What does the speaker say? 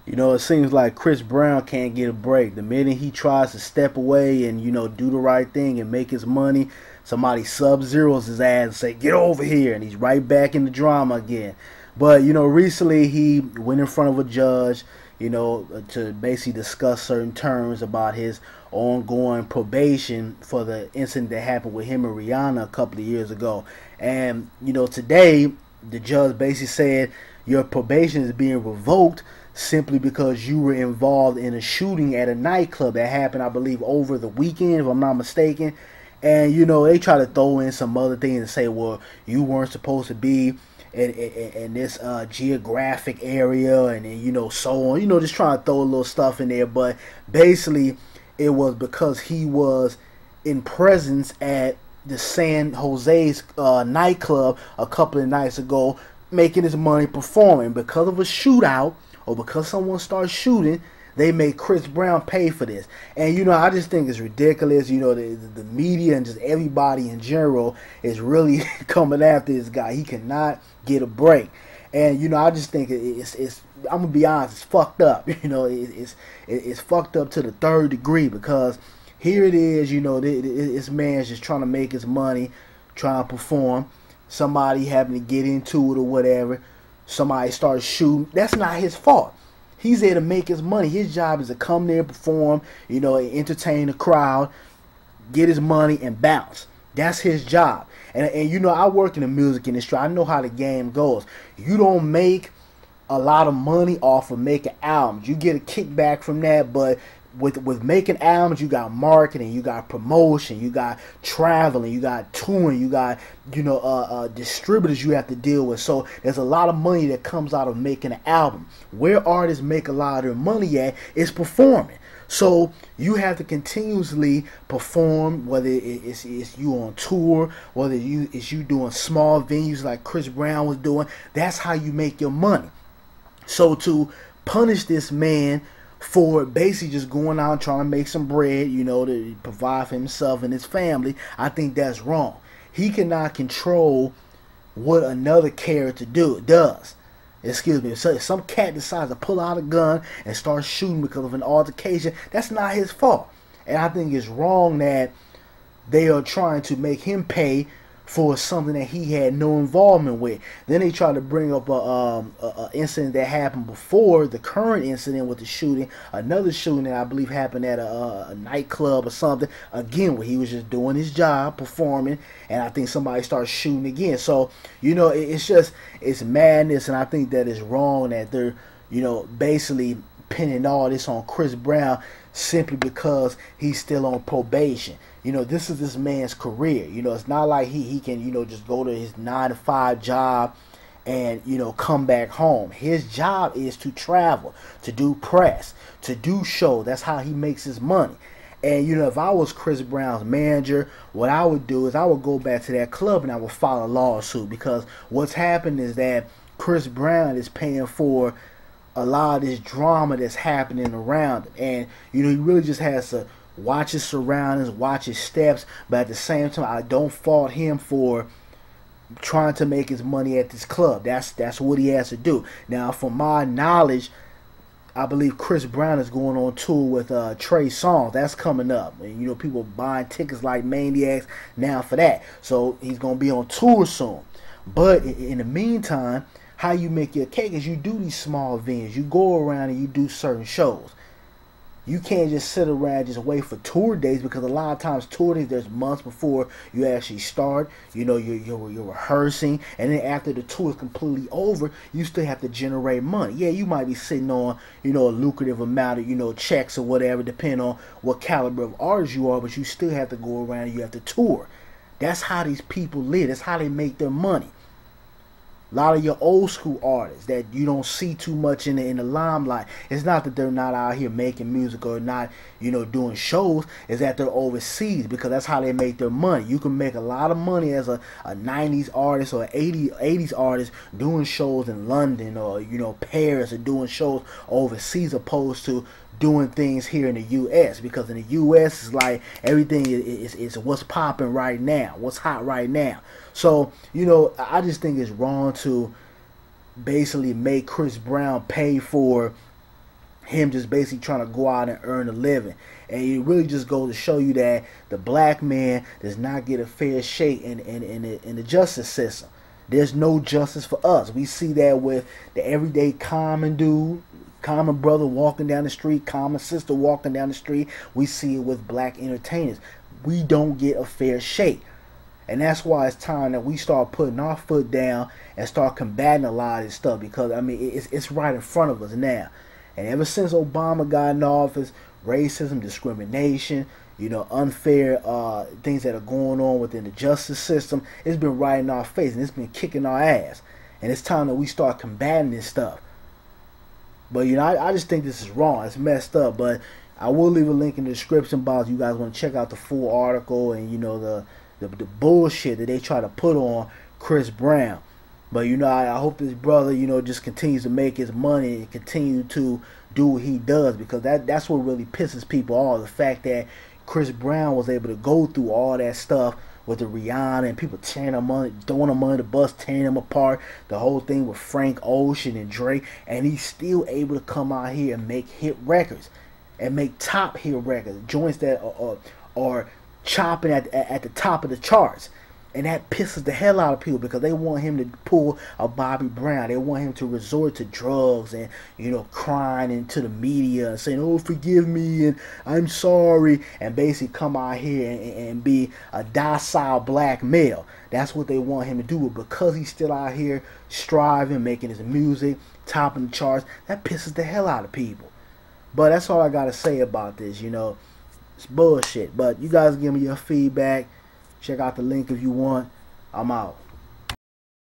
You know, it seems like Chris Brown can't get a break. The minute he tries to step away and, do the right thing and make his money, somebody sub-zeros his ass and say, get over here. And he's right back in the drama again. But, recently he went in front of a judge, to basically discuss certain terms about his ongoing probation for the incident that happened with him and Rihanna a couple of years ago. And, today the judge basically said your probation is being revoked simply because you were involved in a shooting at a nightclub that happened, I believe, over the weekend, if I'm not mistaken. And, they try to throw in some other things and say, well, you weren't supposed to be in this geographic area and so on. Just trying to throw a little stuff in there. But basically, it was because he was in presence at the San Jose's nightclub a couple of nights ago, making his money performing. Because of a shootout, or because someone starts shooting, they make Chris Brown pay for this. And, I just think it's ridiculous. The media and just everybody in general is really coming after this guy. He cannot get a break. And, I just think it's I'm going to be honest, it's fucked up. It's fucked up to the third degree, because here it is, this man's just trying to make his money, trying to perform. Somebody having to get into it or whatever. Somebody starts shooting. That's not his fault. He's there to make his money. His job is to come there, perform, entertain the crowd, get his money, and bounce. That's his job. And I work in the music industry. I know how the game goes. You don't make a lot of money off of making albums. You get a kickback from that, but with making albums, you got marketing, you got promotion, you got traveling, you got touring, you got distributors you have to deal with. So there's a lot of money that comes out of making an album. Where artists make a lot of their money at is performing. So you have to continuously perform, whether it's you on tour, whether it's you doing small venues like Chris Brown was doing. That's how you make your money. So to punish this man for basically just going out and trying to make some bread, to provide for himself and his family, I think that's wrong. He cannot control what another character does. Excuse me. So if some cat decides to pull out a gun and start shooting because of an altercation, that's not his fault. And I think it's wrong that they are trying to make him pay for something that he had no involvement with. Then they try to bring up a incident that happened before the current incident with the shooting, another shooting that I believe happened at a nightclub or something, again, where he was just doing his job, performing, and I think somebody started shooting again. So, it's madness, and I think that it's wrong that they're, basically pinning all this on Chris Brown simply because he's still on probation. This is this man's career. It's not like he can, just go to his 9-to-5 job and, come back home. His job is to travel, to do press, to do shows. That's how he makes his money. And, if I was Chris Brown's manager, what I would do is I would go back to that club and I would file a lawsuit, because what's happened is that Chris Brown is paying for a lot of this drama that's happening around him. And, he really just has to watch his surroundings, watch his steps. But at the same time, I don't fault him for trying to make his money at this club. That's what he has to do. Now, from my knowledge, I believe Chris Brown is going on tour with Trey Songz. That's coming up. And, people buying tickets like maniacs now for that. So he's going to be on tour soon. But in the meantime, how you make your cake is you do these small venues. You go around and you do certain shows. You can't just sit around and just wait for tour dates, because a lot of times tour dates, there's months before you actually start. You're rehearsing, and then after the tour is completely over, you still have to generate money. Yeah, you might be sitting on, a lucrative amount of, checks or whatever, depending on what caliber of artist you are, but you still have to go around and you have to tour. That's how these people live. That's how they make their money. A lot of your old school artists that you don't see too much in the limelight, it's not that they're not out here making music or not, doing shows. It's that they're overseas, because that's how they make their money. You can make a lot of money as a 90s artist or 80s artist doing shows in London or, Paris, or doing shows overseas, opposed to doing things here in the U.S. Because in the U.S. it's like everything is what's popping right now, what's hot right now. So, I just think it's wrong to basically make Chris Brown pay for him just basically trying to go out and earn a living. And it really just goes to show you that the black man does not get a fair shake in the justice system. There's no justice for us. We see that with the everyday common dude, common brother walking down the street, common sister walking down the street. We see it with black entertainers. We don't get a fair shake. And that's why it's time that we start putting our foot down and start combating a lot of this stuff, because I mean it's right in front of us now. And ever since Obama got in office, racism, discrimination, unfair things that are going on within the justice system, it's been right in our face and it's been kicking our ass. And it's time that we start combating this stuff. But I just think this is wrong. It's messed up. But I will leave a link in the description box. You guys want to check out the full article and the bullshit that they try to put on Chris Brown. But I hope this brother just continues to make his money and continue to do what he does, because that's what really pisses people off. The fact that Chris Brown was able to go through all that stuff with the Rihanna and people tearing him money, throwing him under the bus, tearing him apart, the whole thing with Frank Ocean and Drake, and he's still able to come out here and make hit records and make top hit records, joints that are chopping at the top of the charts. And that pisses the hell out of people, because they want him to pull a Bobby Brown. They want him to resort to drugs and, crying into the media and saying, oh, forgive me and I'm sorry, and basically come out here and be a docile black male. That's what they want him to do. But because he's still out here striving, making his music, topping the charts, that pisses the hell out of people. But that's all I got to say about this, It's bullshit. But you guys give me your feedback. Check out the link if you want. I'm out.